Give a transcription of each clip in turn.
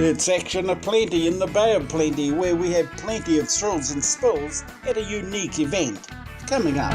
It's action aplenty in the Bay of Plenty, where we have plenty of thrills and spills at a unique event. Coming up.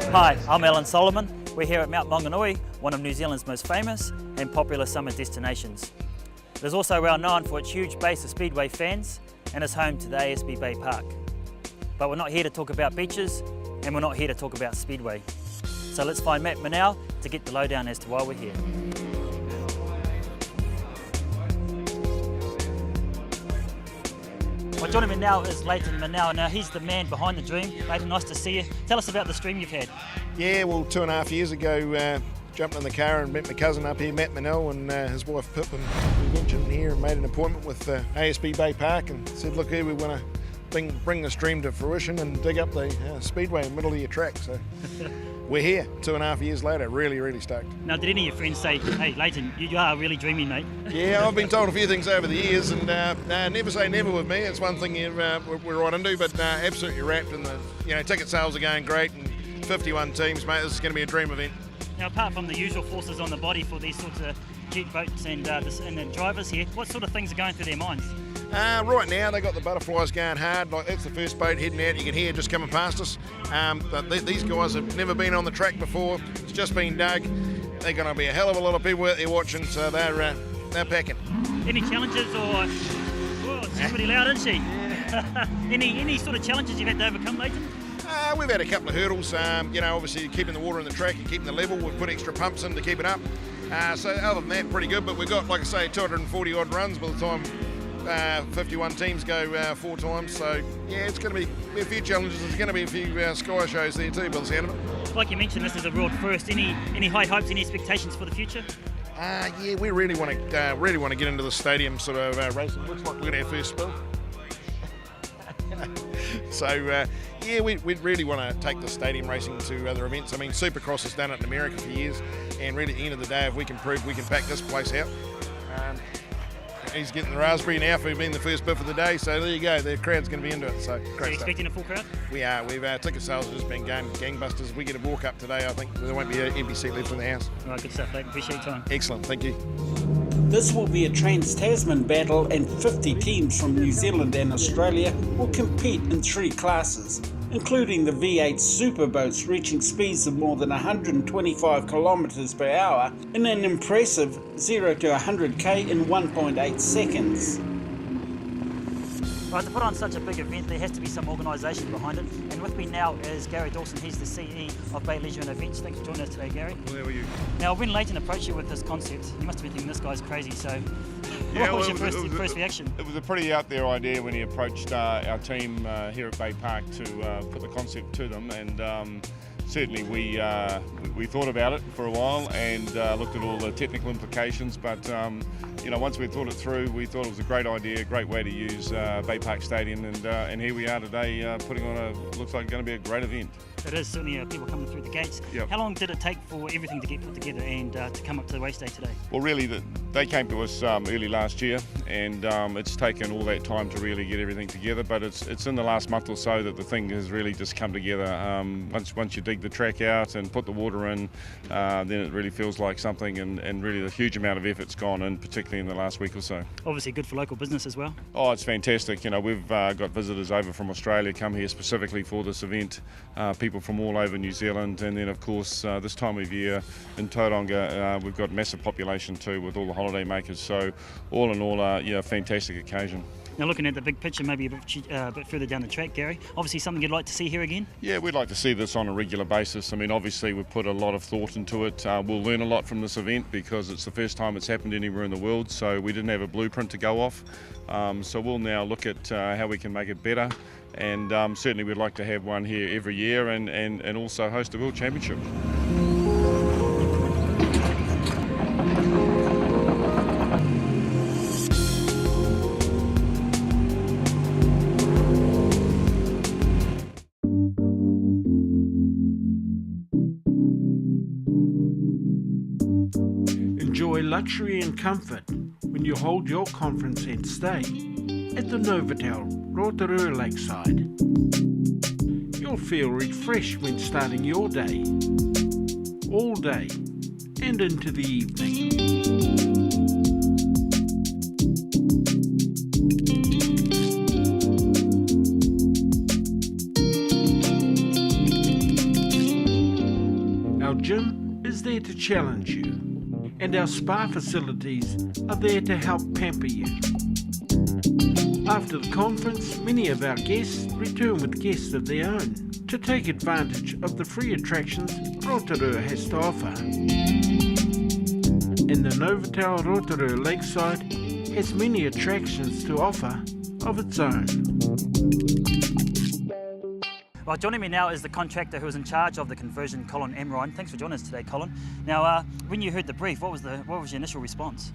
Hi, I'm Alan Solomon. We're here at Mount Maunganui, one of New Zealand's most famous and popular summer destinations. It is also well known for its huge base of Speedway fans and is home to the ASB Bay Park. But we're not here to talk about beaches and we're not here to talk about Speedway. So let's find Matt Manel to get the lowdown as to why we're here. Well, joining me now is Leighton Manel. Now he's the man behind the dream. Leighton, nice to see you. Tell us about this dream you've had. Yeah, well, 2.5 years ago, jumped in the car and met my cousin up here, Matt Manel, and his wife Pip, and we ventured in here and made an appointment with ASB Bay Park and said, look here, we want to bring this dream to fruition and dig up the speedway in the middle of your track. So we're here 2.5 years later, really stoked. Now, did any of your friends say, hey, Leighton, you are really dreaming, mate? Yeah, I've been told a few things over the years, and never say never with me. It's one thing we're right into, but absolutely wrapped, and the ticket sales are going great, and 51 teams, mate. This is going to be a dream event. Now, apart from the usual forces on the body for these sorts of jet boats and the drivers here, what sort of things are going through their minds? Right now they've got the butterflies going hard. Like, that's the first boat heading out. You can hear just coming past us. But these guys have never been on the track before. It's just been dug. They're going to be a hell of a lot of people out there watching, so they're packing. Any challenges or? Oh, she's pretty loud, isn't she? any sort of challenges you've had to overcome, Leighton? We've had a couple of hurdles. Obviously keeping the water in the track and keeping the level. We've put extra pumps in to keep it up. So other than that, pretty good. But we've got, like I say, 240 odd runs by the time 51 teams go 4 times. So yeah, it's going to be a few challenges. There's going to be a few sky shows there too, by the sound of it. Like you mentioned, this is a world first. Any high hopes, any expectations for the future? Yeah, we really want to get into the stadium sort of racing. Looks like we're at our first spill. So yeah, we really want to take the stadium racing to other events. I mean, Supercross has done it in America for years, and really at the end of the day, if we can prove we can pack this place out. He's getting the raspberry now for being the first bit of the day, so there you go, the crowd's going to be into it. So great. So you're expecting a full crowd? We are. We've ticket sales have just been gangbusters. We get a walk up today. I think there won't be an empty seat left in the house. All right, good stuff, Leighton. Appreciate your time. Excellent, thank you. This will be a Trans-Tasman battle, and 50 teams from New Zealand and Australia will compete in 3 classes, including the V8 superboats reaching speeds of more than 125 kilometres per hour in an impressive 0 to 100k in 1.8 seconds. Right, to put on such a big event, there has to be some organisation behind it. And with me now is Gary Dawson. He's the CE of Bay Leisure and Events. Thanks for joining us today, Gary. Well, how are you? Now, when Leighton approached you with this concept, you must have been thinking this guy's crazy. So, what was your first reaction? It was a pretty out there idea when he approached our team here at Bay Park to put the concept to them, and certainly we thought about it for a while and looked at all the technical implications, but once we thought it through, we thought it was a great idea, a great way to use Bay Park Stadium, and here we are today putting on looks like going to be a great event. It is, certainly people coming through the gates. Yep. How long did it take for everything to get put together and to come up to the race day today? Well, really, they came to us early last year, and it's taken all that time to really get everything together, but it's in the last month or so that the thing has really just come together. Once you dig the track out and put the water in, then it really feels like something, and really the huge amount of effort's gone in, particularly in the last week or so. Obviously good for local business as well. Oh, it's fantastic. We've got visitors over from Australia come here specifically for this event, people from all over New Zealand, and then of course this time of year in Tauranga we've got massive population too with all the holiday makers, so all in all a fantastic occasion. Now looking at the big picture, maybe a bit further down the track, Gary, obviously something you'd like to see here again? Yeah, we'd like to see this on a regular basis. I mean, obviously we've put a lot of thought into it. We'll learn a lot from this event because it's the first time it's happened anywhere in the world, so we didn't have a blueprint to go off. So we'll now look at how we can make it better, and certainly we'd like to have one here every year and also host a World Championship. Enjoy luxury and comfort when you hold your conference and stay at the Novotel, Rotorua Lakeside. You'll feel refreshed when starting your day, all day and into the evening. Our gym is there to challenge you, and our spa facilities are there to help pamper you. After the conference, many of our guests return with guests of their own to take advantage of the free attractions Rotorua has to offer. And the Novotel Rotorua Lakeside has many attractions to offer of its own. Well, joining me now is the contractor who was in charge of the conversion, Colin Amrine. Thanks for joining us today, Colin. Now, when you heard the brief, what was your initial response?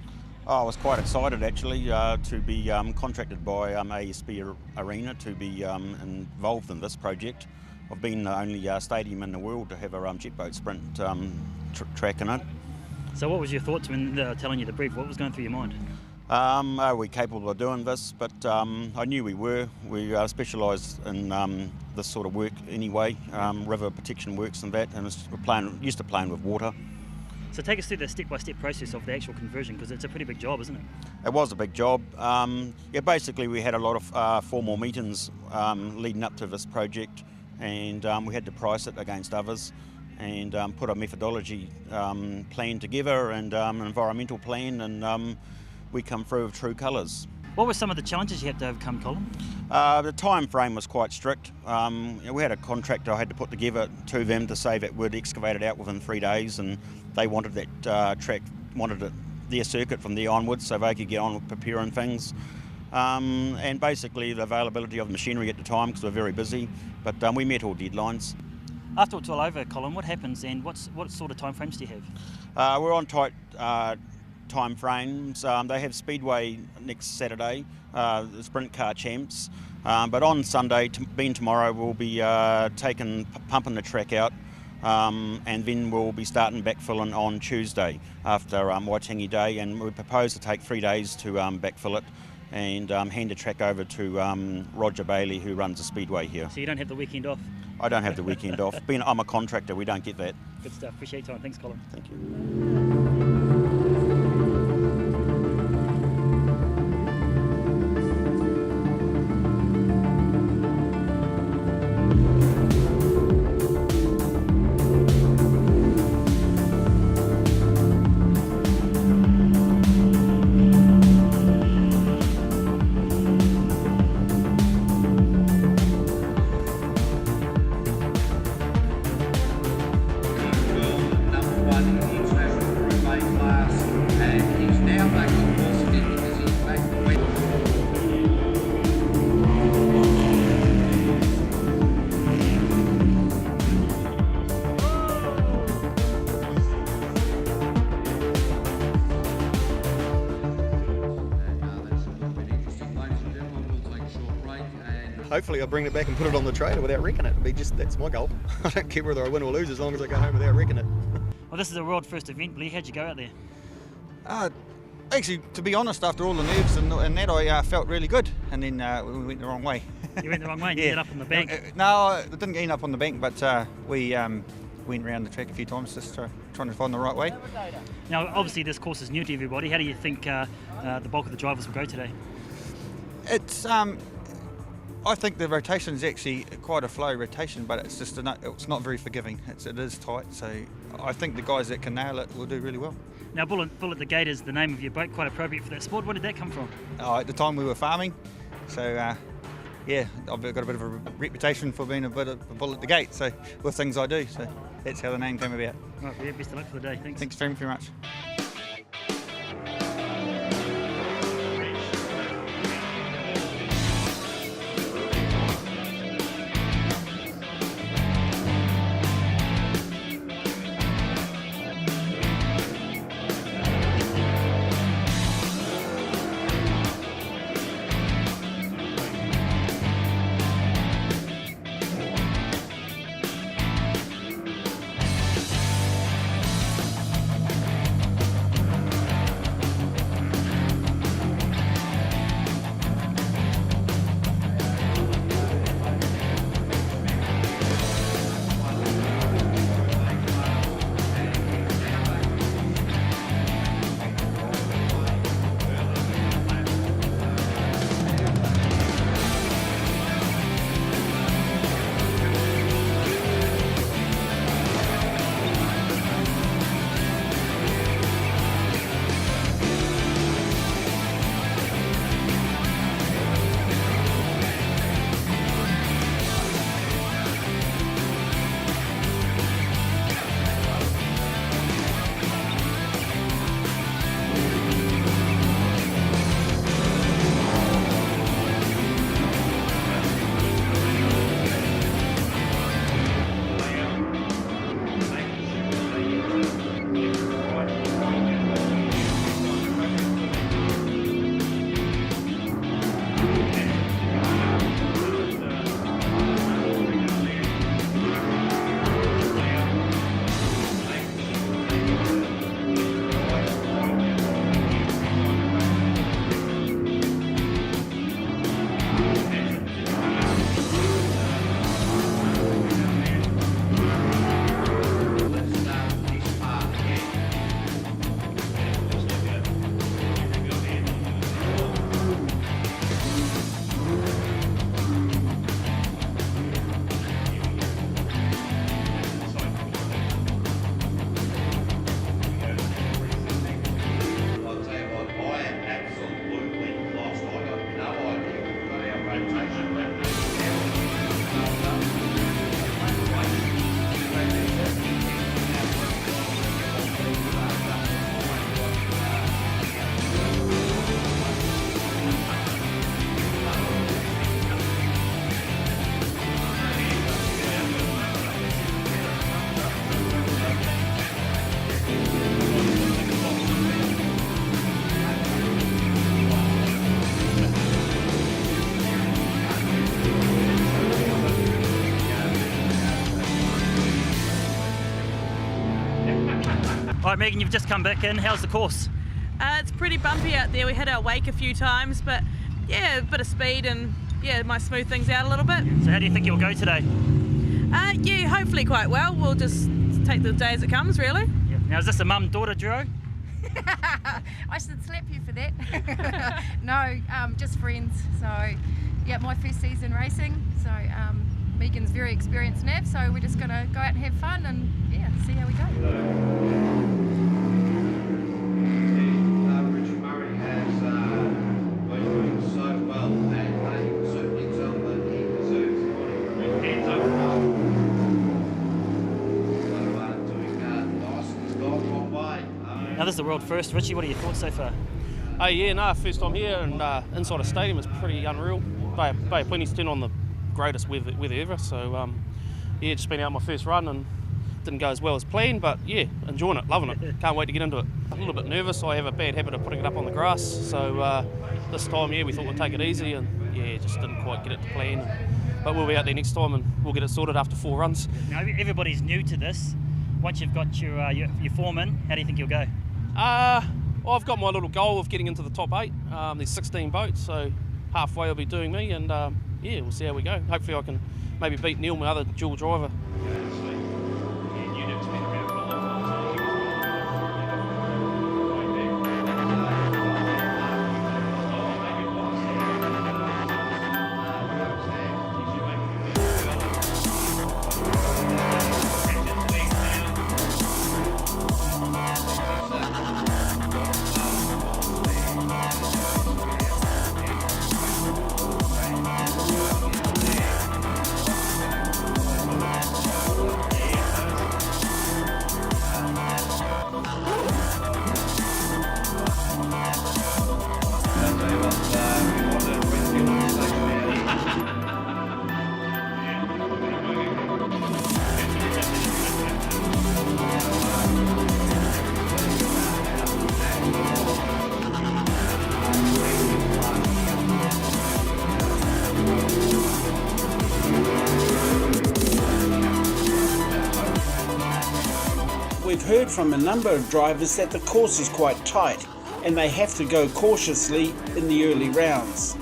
Oh, I was quite excited actually to be contracted by ASB Arena to be involved in this project. I've been the only stadium in the world to have a jet boat sprint track in it. So what was your thoughts when telling you the brief? What was going through your mind? Are we capable of doing this? But I knew we were. We specialised in this sort of work anyway, river protection works and that, and we're used to playing with water. So take us through the step-by-step process of the actual conversion, because it's a pretty big job, isn't it? It was a big job. Basically we had a lot of formal meetings leading up to this project, and we had to price it against others and put a methodology plan together and an environmental plan, and we come through with true colours. What were some of the challenges you had to overcome, Colin? The time frame was quite strict. We had a contractor I had to put together to them to say that we'd excavate it out within 3 days, and they wanted that track, their circuit from there onwards so they could get on with preparing things. And basically the availability of the machinery at the time, because we're very busy, but we met all deadlines. After it's all over, Colin, what happens, and what sort of time frames do you have? We're on tight time frames. They have Speedway next Saturday, the sprint car champs, but on Sunday, being tomorrow, we'll be pumping the track out, and then we'll be starting backfilling on Tuesday after Waitangi Day, and we propose to take 3 days to backfill it and hand the track over to Roger Bailey, who runs the Speedway here. So you don't have the weekend off? I don't have the weekend off. I'm a contractor, we don't get that. Good stuff. Appreciate your time. Thanks, Colin. Thank you. Hopefully I'll bring it back and put it on the trailer without wrecking it. That's my goal. I don't care whether I win or lose as long as I go home without wrecking it. Well, this is a world first event, Lee. How'd you go out there? Actually, to be honest, after all the nerves and that, I felt really good. And then we went the wrong way. You went the wrong way and you ended up on the bank? No, I didn't end up on the bank, but we went around the track a few times just trying to find the right way. Now, obviously this course is new to everybody. How do you think the bulk of the drivers will go today? It's I think the rotation is actually quite a flow rotation, but it's just it's not very forgiving. It is tight, so I think the guys that can nail it will do really well. Now, Bull at the Gate is the name of your boat, quite appropriate for that sport. Where did that come from? At the time we were farming, so yeah, I've got a bit of a reputation for being a bit of a bull at the gate, so with things I do, so that's how the name came about. Right, well, yeah, best of luck for the day. Thanks. Thanks very much. All right, Megan, you've just come back in. How's the course? It's pretty bumpy out there. We hit our wake a few times, but yeah, a bit of speed and yeah, it might smooth things out a little bit. So how do you think you'll go today? Yeah, hopefully quite well. We'll just take the day as it comes, really. Yeah. Now, is this a mum-daughter duo? I should slap you for that. No, just friends. So, yeah, my first season racing. So, Megan's very experienced nav, so we're just going to go out and have fun and, yeah, see how we go. Now, this is the world first. Richie, what are your thoughts so far? First time here, and inside a stadium is pretty unreal. Bay of Plenty's on the greatest weather ever, so just been out my first run and didn't go as well as planned, but yeah, enjoying it, loving it. Can't wait to get into it. A little bit nervous. I have a bad habit of putting it up on the grass, so this time, we thought we'd take it easy, and just didn't quite get it to plan. But we'll be out there next time and we'll get it sorted after 4 runs. Now, everybody's new to this. Once you've got your form in, how do you think you'll go? I've got my little goal of getting into the top 8. There's 16 boats, so halfway will be doing me, and we'll see how we go. Hopefully I can maybe beat Neil, my other dual driver. heard from a number of drivers that the course is quite tight and they have to go cautiously in the early rounds.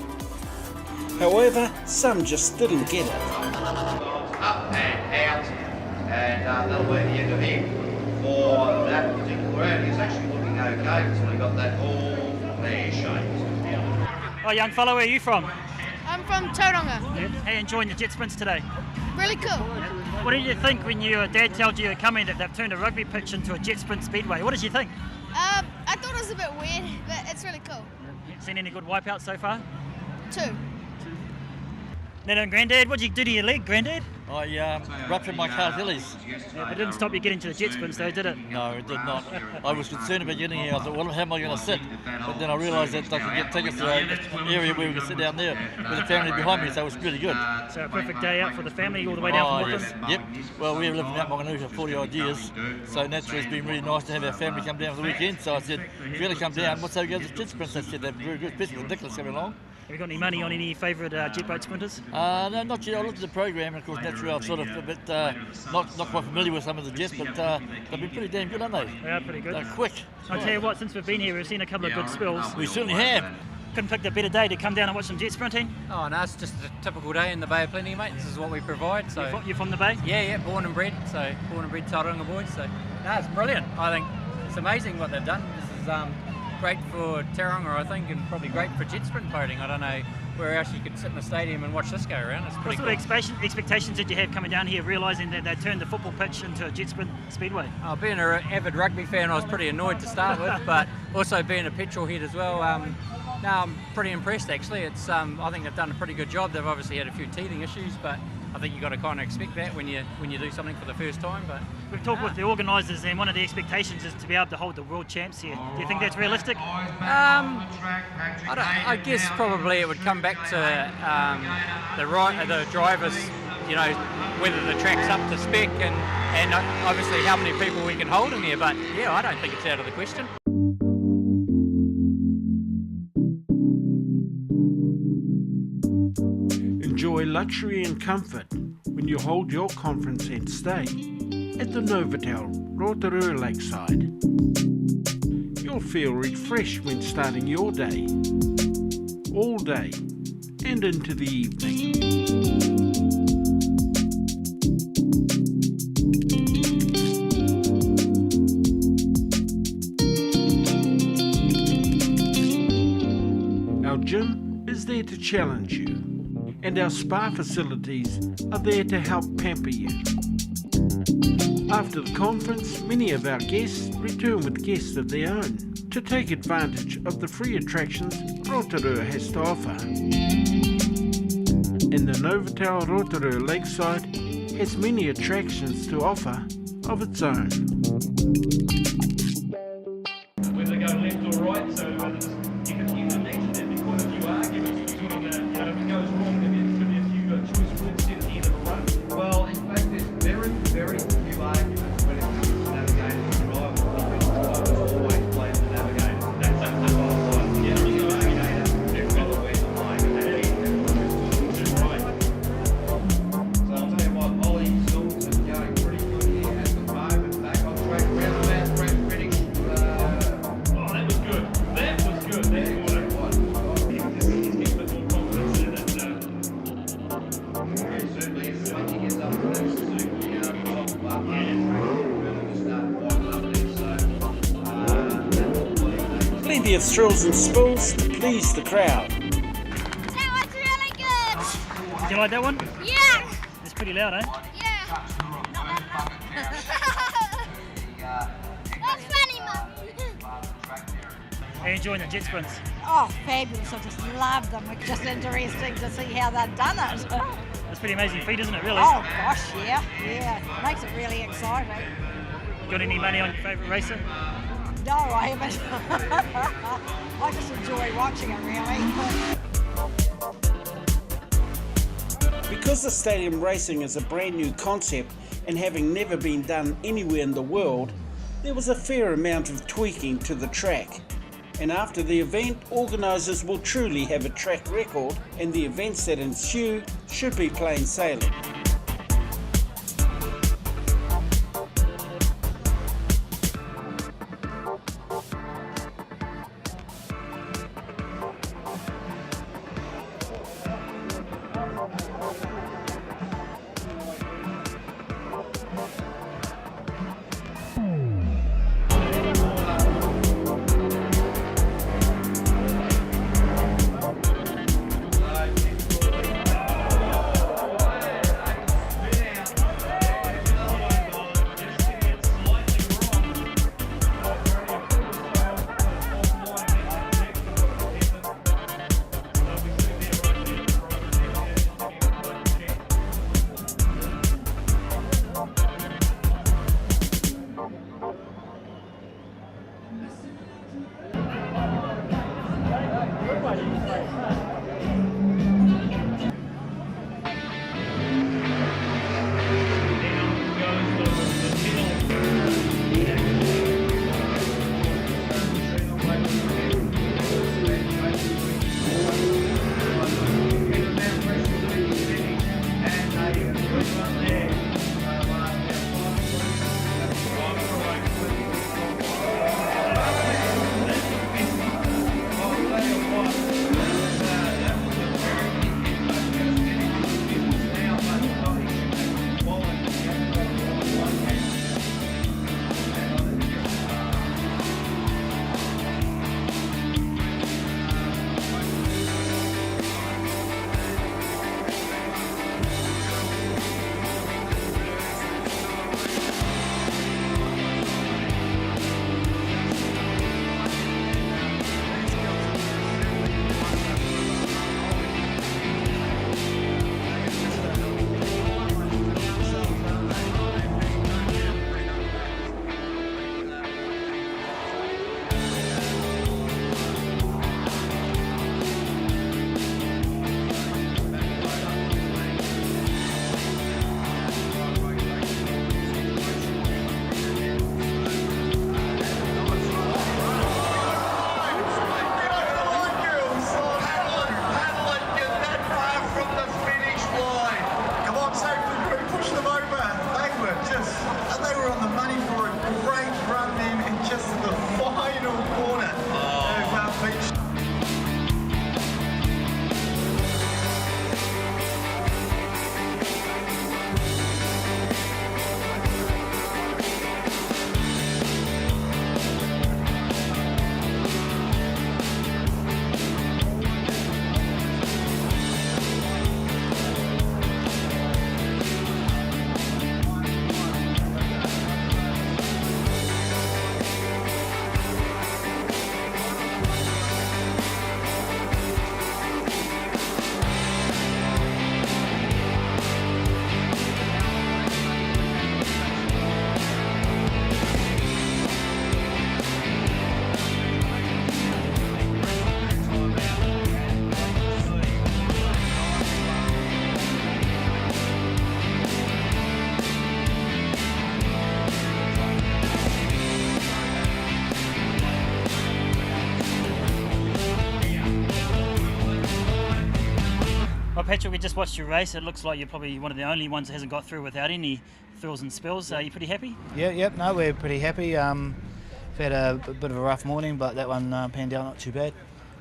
However, some just didn't get it. Up and out, and that'll be the end of him for that particular round. He's actually looking okay until he got that all pear-shaped. Oh, young fellow, where are you from? I'm from Tauranga. How are you enjoying the jet sprints today? Really cool. What did you think when your dad told you coming that they've turned a rugby pitch into a jet sprint speedway? What did you think? I thought it was a bit weird, but it's really cool. Seen any good wipeouts so far? 2. Nana and Grandad, what did you do to your leg, Grandad? I ruptured my Achilles. It didn't stop you getting to the jet sprints though, did it? No, it did not. I was concerned about getting here. I thought, well, how am I going to sit? But then I realised that I could get tickets to an area where we could sit down there with the family behind me, so it was really good. So a perfect day out for the family all the way down from Auckland? Yes. Yep. Well, we've lived in Mount Maunganui for 40 odd years, so naturally it's been really nice to have our family come down for the weekend. So I said, if you're going to come down, what's so go to the jet sprints? They said they're very good, especially with Nicholas coming along. Have you got any money on any favourite jet boat sprinters? No, not yet. I looked at the program, and of course, naturally, I'm sort of a bit not quite familiar with some of the jets, but they've been pretty damn good, aren't they? They are pretty good. They're quick. I'll tell you what, since we've been here, we've seen a couple of good spills. We certainly have. Couldn't pick a better day to come down and watch some jet sprinting. Oh no, it's just a typical day in the Bay of Plenty, mate. This is what we provide. So you're from the Bay? Yeah, born and bred. So born and bred Tauranga boys. So no, it's brilliant. I think it's amazing what they've done. This is great for Tauranga, I think, and probably great for jet sprint boating. I don't know where else you could sit in the stadium and watch this go around. It's pretty cool. What sort of expectations did you have coming down here, realising that they turned the football pitch into a jet sprint speedway? Being an avid rugby fan, I was pretty annoyed to start with, but also being a petrol head as well. No, I'm pretty impressed actually. It's I think they've done a pretty good job. They've obviously had a few teething issues, but I think you've got to kind of expect that when you do something for the first time. But we've talked with the organisers, and one of the expectations is to be able to hold the world champs here. Do you think that's realistic? I guess probably it would come back to the drivers, you know, whether the track's up to spec and obviously how many people we can hold in there. But yeah, I don't think it's out of the question. Enjoy luxury and comfort when you hold your conference and stay at the Novotel, Rotorua Lakeside. You'll feel refreshed when starting your day, all day and into the evening. Our gym is there to challenge you, and our spa facilities are there to help pamper you. After the conference, many of our guests return with guests of their own to take advantage of the free attractions Rotorua has to offer. And the Novotel Rotorua Lakeside has many attractions to offer of its own. Whether they go left or right, so you can imagine there'd be quite a few arguments between if it goes wrong, there'd be a few choice words at the end of the run. Well, in fact, there's very, very few arguments when it comes to navigating the driver. The driver always plays the navigator. That's a whole lot. Yeah, the navigator, they've got to wear the line. And right. So I'll tell you what, Ollie Sills is going pretty good here at the moment. Back on track, roundabout, Brett Reddick. Oh, that was good. That was good. That's good. Plenty of thrills and spills to please the crowd. That was really good. Did you like that one? Yeah. It's pretty loud, eh? Yeah. That's funny, Mum. Are you enjoying the jet sprints? Oh, fabulous. I just love them. It's just interesting to see how they've done it. It's pretty amazing feat, isn't it, really? Oh, gosh, yeah. Makes it really exciting. Got any money on your favourite racer? No, I haven't. I just enjoy watching it, really. Because the stadium racing is a brand new concept and having never been done anywhere in the world, there was a fair amount of tweaking to the track. And after the event, organisers will truly have a track record, and the events that ensue should be plain sailing. Well, Patrick, we just watched your race. It looks like you're probably one of the only ones that hasn't got through without any thrills and spills. Are you pretty happy? Yep, no, we're pretty happy. We've had a bit of a rough morning, but that one panned out not too bad.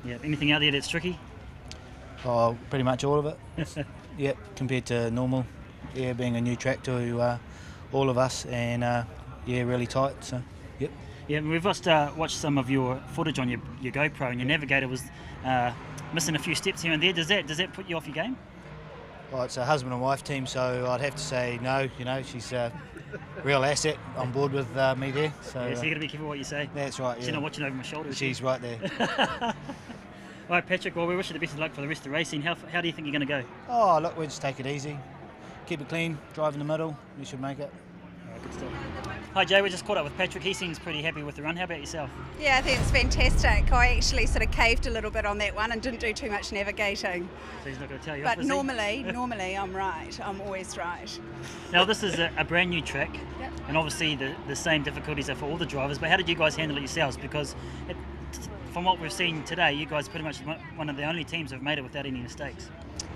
Yeah, anything out there that's tricky? Oh, pretty much all of it. Yep, compared to normal. Yeah, being a new track to all of us, and yeah, really tight, so yep. Yeah, we've just watched some of your footage on your GoPro, and your navigator was missing a few steps here and there. Does that put you off your game? Well, it's a husband and wife team, so I'd have to say no. You know, she's a real asset on board with me there. So, yeah, so you got to be careful what you say. That's right. She's yeah. not watching over my shoulder. She's right there. All right, Patrick. Well, we wish you the best of luck for the rest of the racing. How do you think you're going to go? Oh, look, we'll just take it easy, keep it clean, drive in the middle. We should make it. All right, good stuff. Hi Jay, we just caught up with Patrick. He seems pretty happy with the run. How about yourself? Yeah, I think it's fantastic. I actually sort of caved a little bit on that one and didn't do too much navigating. So he's not going to tell you But off, is he? normally I'm right. I'm always right. Now this is a brand new track, Yep. and obviously the same difficulties are for all the drivers, but how did you guys handle it yourselves? Because from what we've seen today, you guys are pretty much one of the only teams who have made it without any mistakes.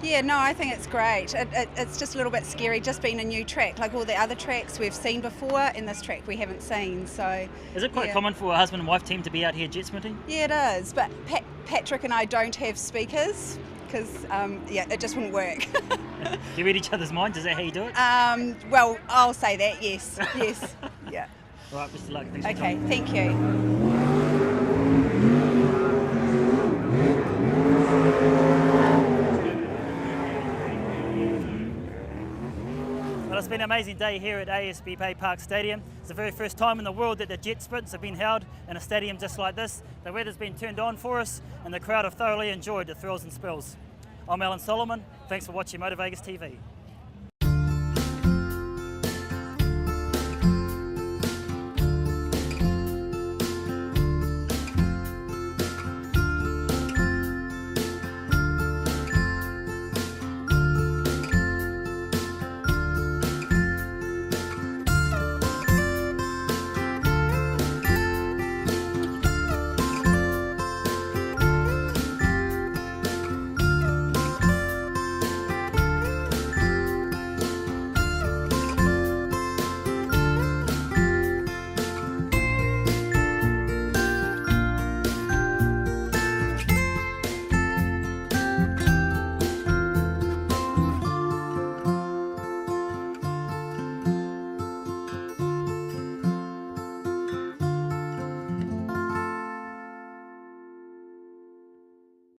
Yeah, no, I think it's great. It's just a little bit scary just being a new track. Like all the other tracks we've seen before, in this track we haven't seen. So Is it quite common for a husband and wife team to be out here jet sprinting? Yeah, it is. But Patrick and I don't have speakers because it just wouldn't work. Do you read each other's minds? Is that how you do it? Well, I'll say that. Yes, yes, yeah. All right, best of luck. Thanks for Okay, your time. thank you. Well, it's been an amazing day here at ASB Bay Park Stadium. It's the very first time in the world that the jet sprints have been held in a stadium just like this. The weather's been turned on for us and the crowd have thoroughly enjoyed the thrills and spills. I'm Alan Solomon. Thanks for watching Motor Vegas TV.